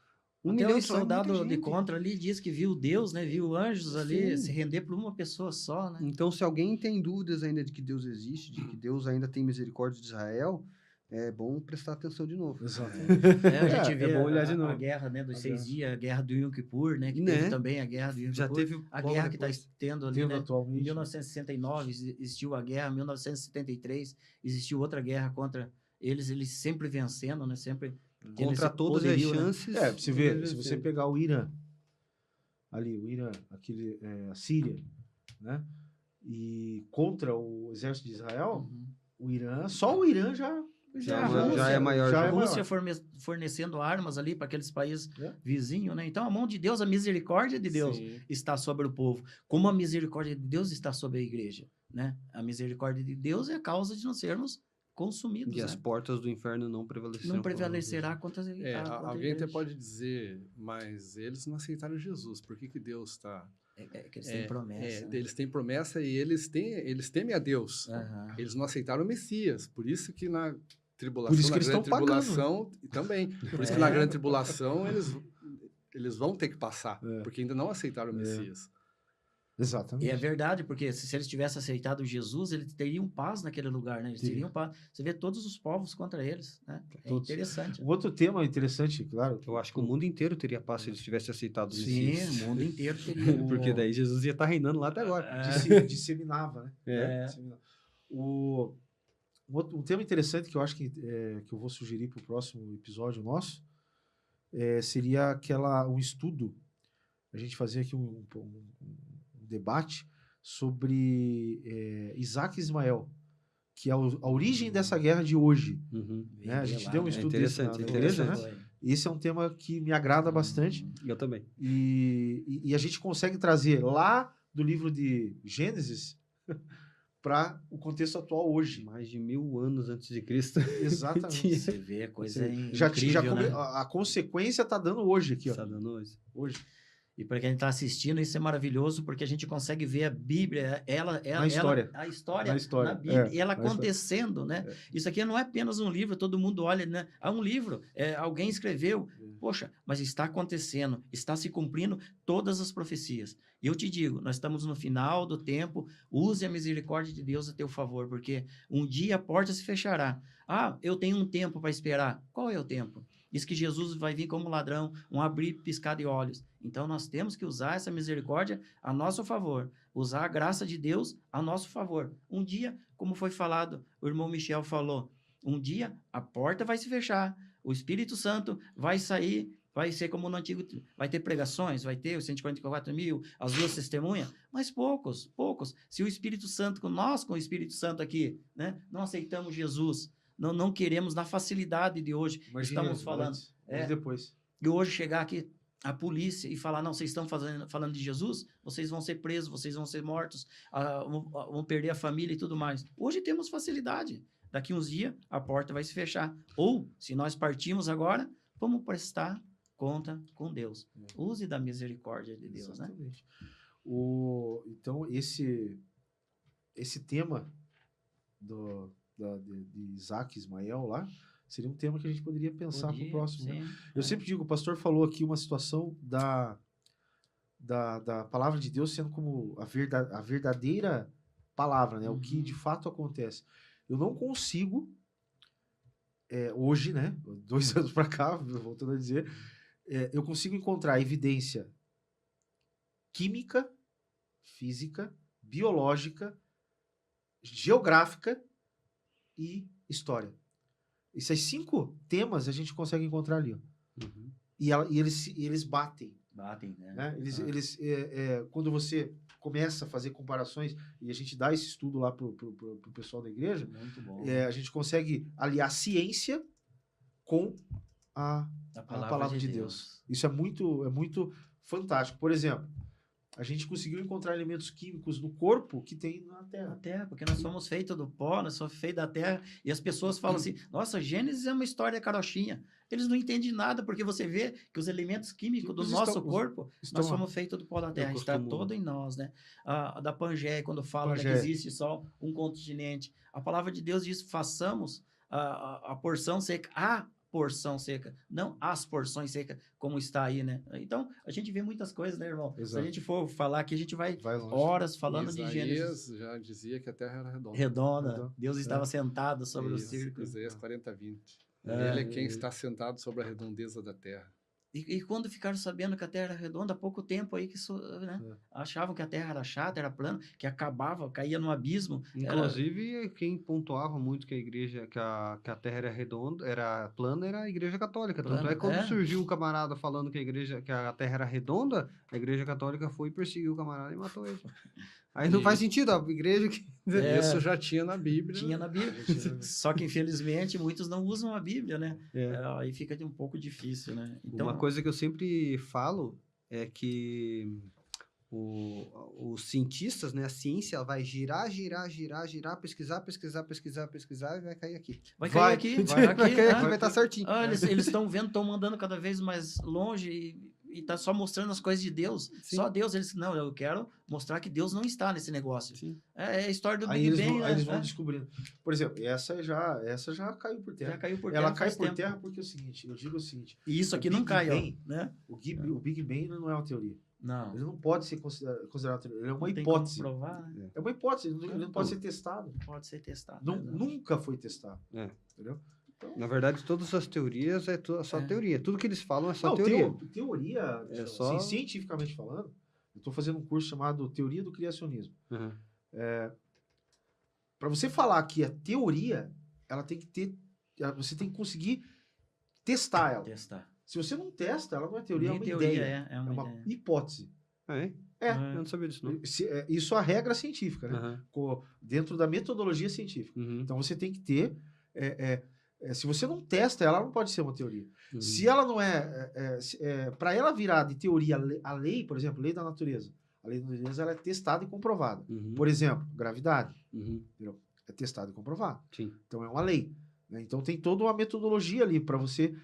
Até o soldado de contra ali diz que viu Deus, né? Viu anjos ali se render por uma pessoa só, né? Então, se alguém tem dúvidas ainda de que Deus existe, de que Deus ainda tem misericórdia de Israel, é bom prestar atenção de novo. Exatamente. A gente vê bom olhar de novo. A guerra, né, dos 6 dias, a guerra do Yom Kippur, né? Que teve também a guerra do Yom Kippur. Já teve a guerra que está tendo ali, né? Atualmente. Em 1969 existiu a guerra, em 1973 existiu outra guerra contra eles sempre vencendo, né? Sempre contra todas as chances. Se você pegar o Irã, ali, o Irã, a Síria, né? E contra o exército de Israel, Uhum. o Irã, só o Irã já Pois Já é, é a ma- já Rússia, é maior, já a é Rússia maior. fornecendo armas ali para aqueles países É. vizinhos, né? Então a mão de Deus, a misericórdia de Deus Sim. está sobre o povo, como a misericórdia de Deus está sobre a igreja, né? A misericórdia de Deus é a causa de não sermos consumidos, E as né? portas do inferno não prevalecerão. Não prevalecerá contra contra a Alguém até igreja. pode dizer, mas eles não aceitaram Jesus, por que que Deus está... É que eles têm promessa, né? Eles têm promessa e eles temem a Deus. Aham. Eles não aceitaram o Messias, por isso que na tribulação, Por isso que na eles grande estão pagando. tribulação, e também, por isso que na grande tribulação eles vão ter que passar, É. porque ainda não aceitaram o Messias. Exatamente. E é verdade, porque se eles tivessem aceitado Jesus, eles teriam paz naquele lugar, né? Eles Teria. teriam paz. Você vê todos os povos contra eles, né? É Todos. interessante. Um outro tema interessante, claro. Eu acho que o mundo inteiro teria paz se eles tivessem aceitado o Sim, Messias. o mundo inteiro teria. Porque daí Jesus ia estar reinando lá até agora. Disseminava, né? É. Disseminava. Um tema interessante que eu acho que eu vou sugerir para o próximo episódio nosso seria um estudo, a gente fazer aqui um debate sobre Isaac e Ismael, que é a origem dessa guerra de hoje. Uhum. Né? A gente lá, deu um né? estudo desse Interessante, na igreja, né? Foi. Esse é um tema que me agrada bastante. Eu também. E a gente consegue trazer lá do livro de Gênesis para o contexto atual hoje. Mais de 1000 anos antes de Cristo. Exatamente. Você vê, coisa Já incrível, né? a consequência está dando hoje aqui. Ó. Está dando hoje. Hoje. E para quem está assistindo, isso é maravilhoso, porque a gente consegue ver a Bíblia, Na história. a história Na história, na Bíblia, e ela na história. acontecendo, né? Isso aqui não é apenas um livro, todo mundo olha, né? É um livro, alguém escreveu. Poxa, mas está acontecendo, está se cumprindo todas as profecias. E eu te digo, nós estamos no final do tempo, use a misericórdia de Deus a teu favor, porque um dia a porta se fechará. Ah, eu tenho um tempo para esperar. Qual é o tempo? Diz que Jesus vai vir como ladrão, um abrir e piscar de olhos. Então, nós temos que usar essa misericórdia a nosso favor. Usar a graça de Deus a nosso favor. Um dia, como foi falado, o irmão Michel falou, um dia a porta vai se fechar, o Espírito Santo vai sair, vai ser como no Antigo, vai ter pregações, vai ter os 144 mil, as 2 testemunhas, mas poucos. Se o Espírito Santo, nós com o Espírito Santo aqui, né, não aceitamos Jesus, não queremos na facilidade de hoje, Imagina estamos falando. antes, mas depois. E hoje chegar aqui a polícia e falar, não, vocês estão falando de Jesus, vocês vão ser presos, vocês vão ser mortos, vão perder a família e tudo mais. Hoje temos facilidade. Daqui uns dias a porta vai se fechar. Ou, se nós partimos agora, vamos prestar conta com Deus. Use da misericórdia de Deus, né? Exatamente. Então, esse tema de Isaac e Ismael lá, seria um tema que a gente poderia pensar para o próximo. Né? Eu sempre digo, o pastor falou aqui uma situação da palavra de Deus sendo como a verdadeira palavra, né? O que de fato acontece. Eu não consigo, hoje, né? 2 anos para cá, voltando a dizer, eu consigo encontrar evidência química, física, biológica, geográfica e história. Esses 5 temas a gente consegue encontrar ali. Ó. Uhum. E eles batem. Batem, né? Né? Quando você começa a fazer comparações, e a gente dá esse estudo lá pro pessoal da igreja, Muito bom. a gente consegue aliar ciência com a palavra de Deus. Isso é muito fantástico. Por exemplo, a gente conseguiu encontrar elementos químicos no corpo que tem na Terra. Na Terra, porque nós somos feitos do pó, nós somos feitos da Terra, e as pessoas falam assim, nossa, Gênesis é uma história carochinha. Eles não entendem nada, porque você vê que os elementos químicos do nosso corpo, nós somos feitos do pó da Terra, está todo em nós, né? Da Pangeia, quando fala né, que existe só um continente. A palavra de Deus diz, façamos a porção seca, porção seca, não as porções secas, como está aí, né? Então, a gente vê muitas coisas, né, irmão? Exato. Se a gente for falar aqui, a gente vai longe. horas falando Isaías de Gênesis. já dizia que a terra era redonda. Redonda. Deus estava sentado sobre o círculo. Isaías 40:20. Ele é quem está sentado sobre a redondeza da terra. E quando ficaram sabendo que a Terra era redonda, há pouco tempo aí que né, achavam que a Terra era chata, era plana, que acabava, caía no abismo. Inclusive, quem pontuava muito que a igreja, que a Terra era redonda, era plana, era a Igreja Católica. Tanto é que quando surgiu um camarada falando que a Terra era redonda, a Igreja Católica foi e perseguiu o camarada e matou ele. Aí não faz sentido, a igreja que... Isso já tinha na Bíblia. Tinha na Bíblia. Só que, infelizmente, muitos não usam a Bíblia, né? Aí fica um pouco difícil, né? Então, uma coisa que eu sempre falo é que os cientistas, né, a ciência vai girar, pesquisar, e vai cair aqui. Vai cair aqui, vai estar certinho. Eles estão vendo, estão mandando cada vez mais longe e tá só mostrando as coisas de Deus. Sim. Só Deus. Eles, não, eu quero mostrar que Deus não está nesse negócio. Sim. É a história do Big Bang. Aí eles vão descobrindo. Por exemplo, essa já caiu por terra. Já caiu por terra. Ela cai por terra porque é o seguinte, eu digo o seguinte. E isso aqui não cai, né? O Big Bang não é uma teoria. Não. Ele não pode ser considerado teoria. Ele é uma não hipótese. Tem como provar, né? É uma hipótese. Ele não pode ser testado. Pode ser testado. Nunca foi testado. Entendeu? Então, na verdade, todas as teorias é só teoria. Tudo que eles falam é só teoria. Teoria, só... assim, cientificamente falando, eu estou fazendo um curso chamado Teoria do Criacionismo. Uhum. Para você falar que a teoria, ela tem que ter... Você tem que conseguir testar ela. Se você não testa, ela não é teoria, é uma ideia. É uma hipótese. Eu não sabia disso, não. Isso é a regra científica, né? Dentro da metodologia científica. Então, você tem que ter... se você não testa, ela não pode ser uma teoria. Se ela não para ela virar de teoria a lei, por exemplo, lei da natureza. A lei da natureza ela é testada e comprovada. Por exemplo, gravidade. É testada e comprovada. Sim. Então, é uma lei. Né? Então, tem toda uma metodologia ali para você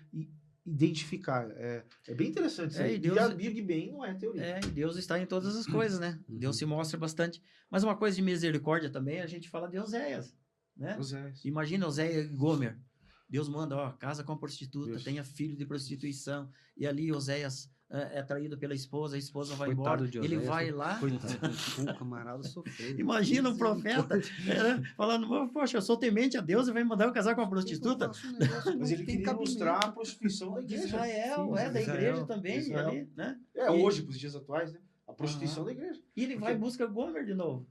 identificar. É bem interessante isso aí. E a Big Bang não é teoria. E Deus está em todas as coisas, né? Deus se mostra bastante. Mas uma coisa de misericórdia também, a gente fala de Oséias, né? Imagina Oséias e Gomer. Deus manda, casa com a prostituta, tenha filho de prostituição. E ali Oséias é traído pela esposa, a esposa vai embora. Ele vai lá. O camarada sofreu. Imagina um profeta falando, poxa, eu sou temente a Deus e vai mandar eu casar com uma prostituta. Mas ele queria mostrar a prostituição da igreja. Israel, da igreja também. Ali, né? Hoje, para os dias atuais, né? A prostituição da igreja. E ele vai e busca Gomer de novo.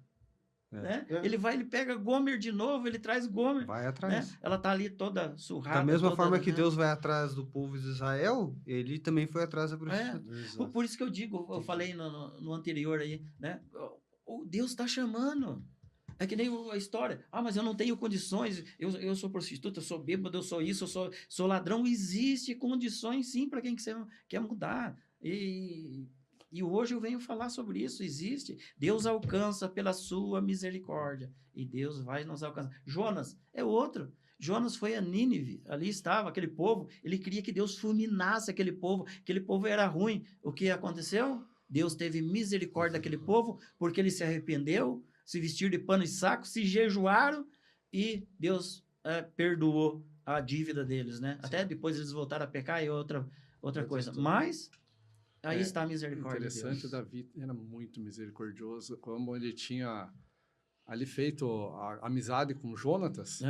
Né? Ele pega Gomer de novo, ele traz Gomer. Vai atrás. Né? Ela tá ali toda surrada. Da mesma forma que Deus vai atrás do povo de Israel, ele também foi atrás da prostituta. Por isso que eu digo, eu falei no anterior aí, né? O Deus está chamando. É que nem a história. Mas eu não tenho condições, eu sou prostituta, eu sou bêbado, eu sou isso, eu sou ladrão. Existe condições sim para quem quer mudar. E hoje eu venho falar sobre isso, existe. Deus alcança pela sua misericórdia. E Deus vai nos alcançar. Jonas é outro. Jonas foi a Nínive, ali estava aquele povo, ele queria que Deus fulminasse aquele povo era ruim. O que aconteceu? Deus teve misericórdia daquele povo, porque ele se arrependeu, se vestiu de pano e saco, se jejuaram, e Deus perdoou a dívida deles, né? Sim. Até depois eles voltaram a pecar e outra coisa. Mas... aí está a misericórdia de Deus. Interessante, Davi era muito misericordioso, como ele tinha ali feito a amizade com Jonatas,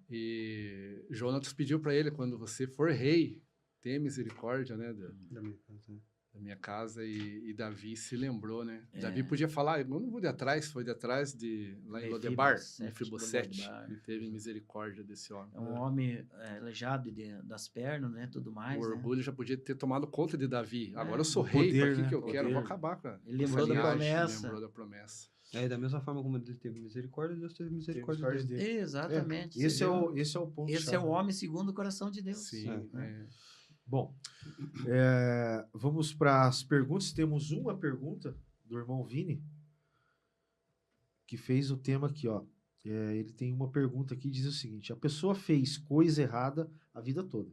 e Jonatas pediu para ele, quando você for rei, tenha misericórdia, né, da minha casa, e Davi se lembrou, né? Davi podia falar, eu não vou de atrás, foi de atrás lá em Lodebar, Mefibosete, ele teve misericórdia desse homem. É um homem aleijado das pernas, né, tudo mais. O orgulho já podia ter tomado conta de Davi. Agora eu sou rei, para que eu quero? Eu vou acabar com ele lembrou da promessa. Da mesma forma como ele teve misericórdia, Deus teve misericórdia dele. Exatamente. Esse é o ponto. Esse é o homem segundo o coração de Deus. Sim. Bom, vamos para as perguntas. Temos uma pergunta do irmão Vini, que fez o tema aqui, ó. Ele tem uma pergunta aqui, diz o seguinte: a pessoa fez coisa errada a vida toda.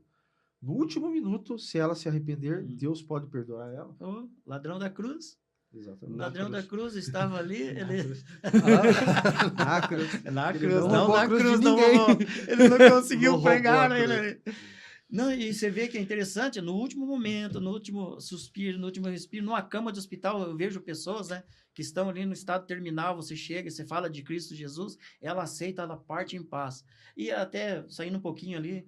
No último minuto, se ela se arrepender, Deus pode perdoar ela? Ladrão da cruz. Exatamente. O ladrão da cruz estava ali, Na cruz. Não na cruz, não. Ele não conseguiu pregar ele. Não, e você vê que é interessante, no último momento, no último suspiro, no último respiro, numa cama de hospital, eu vejo pessoas, né, que estão ali no estado terminal, você chega, você fala de Cristo Jesus, ela aceita, ela parte em paz. E até, saindo um pouquinho ali,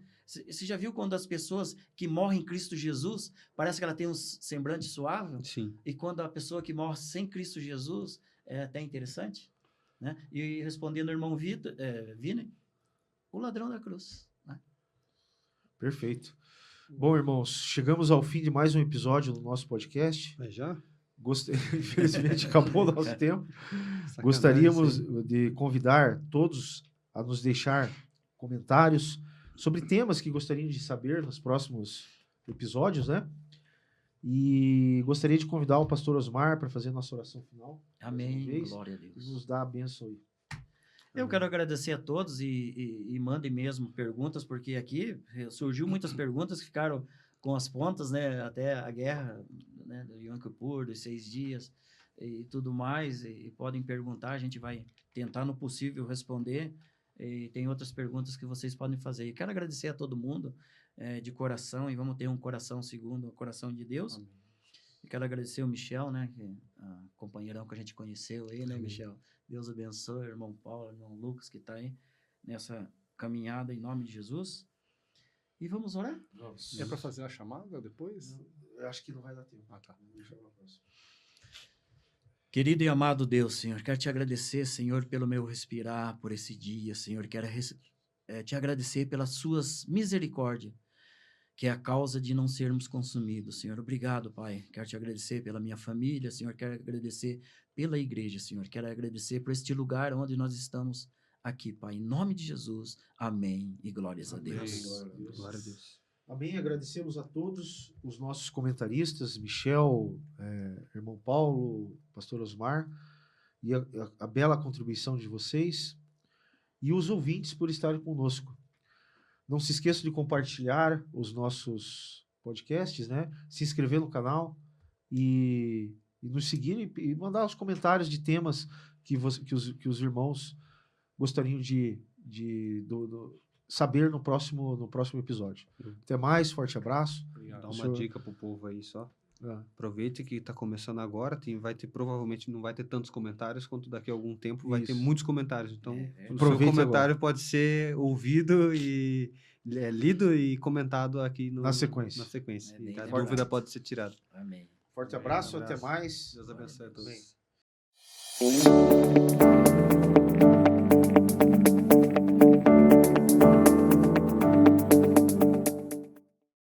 Você já viu quando as pessoas que morrem em Cristo Jesus, parece que ela tem um semblante suave? Sim. E quando a pessoa que morre sem Cristo Jesus, é até interessante, né? E respondendo ao irmão Vini, o ladrão da cruz, né? Perfeito. Bom, irmãos, chegamos ao fim de mais um episódio do nosso podcast. Mas já? Infelizmente, acabou o nosso tempo. Sacanagem Gostaríamos isso aí. de convidar todos a nos deixar comentários sobre temas que gostariam de saber nos próximos episódios, né? E gostaria de convidar o pastor Osmar para fazer a nossa oração final. Amém, vez, glória a E Deus. nos dá a bênção aí. Eu quero agradecer a todos e mandem mesmo perguntas, porque aqui surgiu muitas perguntas que ficaram com as pontas, né? Até a guerra, né? Do Yom Kippur, dos 6 dias e tudo mais. E podem perguntar, a gente vai tentar no possível responder. E tem outras perguntas que vocês podem fazer. E quero agradecer a todo mundo de coração, e vamos ter um coração segundo o coração de Deus. Amém. E quero agradecer o Michel, né? Companheirão que a gente conheceu aí, né, Amém. Michel? Deus abençoe, irmão Paulo, irmão Lucas, que está aí nessa caminhada em nome de Jesus. E vamos orar? Vamos. É para fazer a chamada depois? Eu acho que não vai dar tempo. Ah, tá. Deixa eu próximo. Querido e amado Deus, Senhor, quero te agradecer, Senhor, pelo meu respirar, por esse dia, Senhor. Quero te agradecer pelas suas misericórdias, que é a causa de não sermos consumidos, Senhor. Obrigado, Pai. Quero te agradecer pela minha família, Senhor. Quero agradecer pela igreja, Senhor. Quero agradecer por este lugar onde nós estamos aqui, Pai. Em nome de Jesus, amém e glórias a Amém. Deus. Glória a Deus. Glória a Deus. Amém. Agradecemos a todos os nossos comentaristas, Michel, irmão Paulo, pastor Osmar, e a bela contribuição de vocês, e os ouvintes por estarem conosco. Não se esqueça de compartilhar os nossos podcasts, né? Se inscrever no canal e nos seguir e mandar os comentários de temas que os irmãos gostariam de saber no próximo episódio. Até mais, forte abraço. Obrigado. Dá uma senhor. dica pro povo aí só. Ah, Aproveite que está começando agora, provavelmente não vai ter tantos comentários quanto daqui a algum tempo vai ter Isso. muitos comentários. Então, o Aproveite seu comentário pode ser ouvido e lido e comentado aqui Na sequência. Na sequência. É bem E a lembrado. dúvida pode ser tirada. Amém. forte abraço, até abraço. mais. Deus abençoe a todos. Amém.